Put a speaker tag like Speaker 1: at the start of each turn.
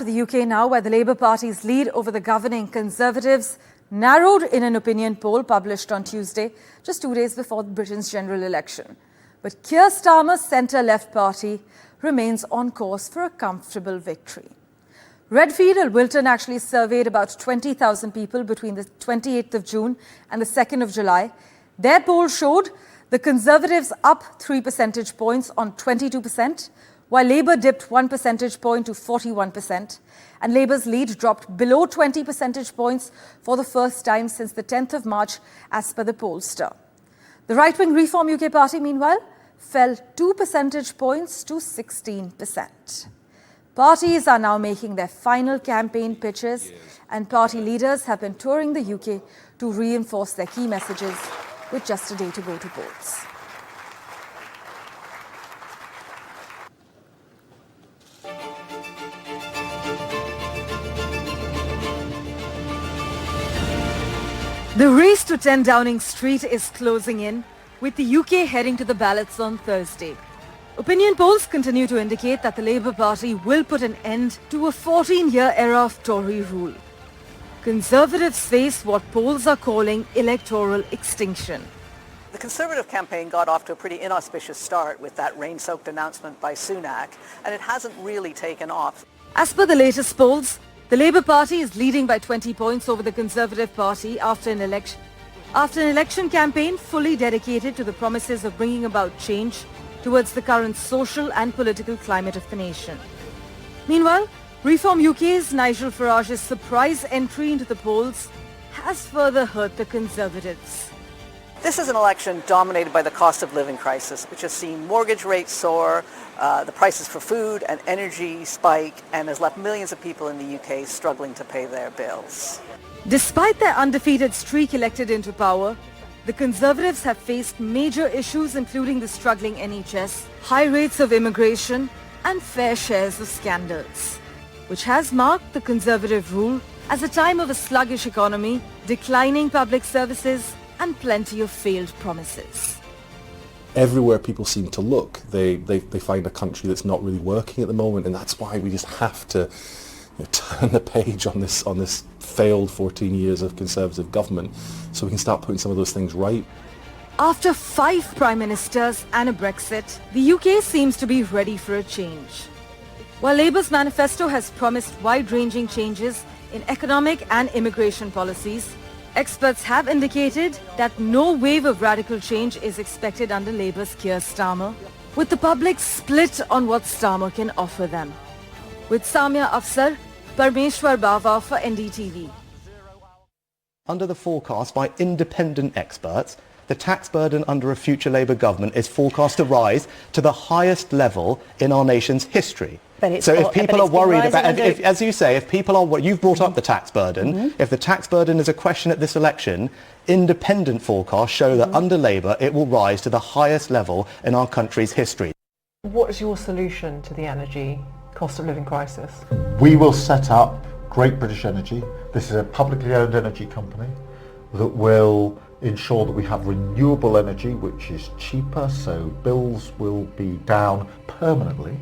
Speaker 1: To the UK now, where the Labour Party's lead over the governing Conservatives narrowed in an opinion poll published on Tuesday, just 2 days before Britain's general election. But Keir Starmer's centre-left party remains on course for a comfortable victory. Redfield and Wilton actually surveyed about 20,000 people between the 28th of June and the 2nd of July. Their poll showed the Conservatives up 3 percentage points on 22%, while Labour dipped 1 percentage point to 41%, and Labour's lead dropped below 20 percentage points for the first time since the 10th of March, as per the pollster. The right-wing Reform UK party, meanwhile, fell 2 percentage points to 16%. Parties are now making their final campaign pitches, and party leaders have been touring the UK to reinforce their key messages with just a day to go to polls. The race to 10 Downing Street is closing in, with the UK heading to the ballots on Thursday. Opinion polls continue to indicate that the Labour Party will put an end to a 14-year era of Tory rule. Conservatives face what polls are calling electoral extinction.
Speaker 2: The Conservative campaign got off to a pretty inauspicious start with that rain-soaked announcement by Sunak, and it hasn't really taken off.
Speaker 1: As per the latest polls, the Labour Party is leading by 20 points over the Conservative Party after an election campaign fully dedicated to the promises of bringing about change towards the current social and political climate of the nation. Meanwhile, Reform UK's Nigel Farage's surprise entry into the polls has further hurt the Conservatives.
Speaker 2: This is an election dominated by the cost of living crisis, which has seen mortgage rates soar, the prices for food and energy spike, and has left millions of people in the UK struggling to pay their bills.
Speaker 1: Despite their undefeated streak elected into power, the Conservatives have faced major issues including the struggling NHS, high rates of immigration and fair shares of scandals, which has marked the Conservative rule as a time of a sluggish economy, declining public services and plenty of failed promises.
Speaker 3: Everywhere people seem to look, they find a country that's not really working at the moment, and that's why we just have to turn the page on this failed 14 years of Conservative government so we can start putting some of those things right.
Speaker 1: After 5 prime ministers and a Brexit, the UK seems to be ready for a change. While Labour's manifesto has promised wide-ranging changes in economic and immigration policies, experts have indicated that no wave of radical change is expected under Labour's Keir Starmer, with the public split on what Starmer can offer them. With Samia Afsar, Parmeshwar Bava for NDTV.
Speaker 4: Under the forecast by independent experts, the tax burden under a future Labour government is forecast to rise to the highest level in our nation's history. So if people are worried about, as you say, if people are, you've brought up the tax burden, if the tax burden is a question at this election, independent forecasts show that under Labour it will rise to the highest level in our country's history.
Speaker 5: What is your solution to the energy cost of living crisis?
Speaker 6: We will set up Great British Energy. This is a publicly owned energy company that will ensure that we have renewable energy which is cheaper, so bills will be down permanently.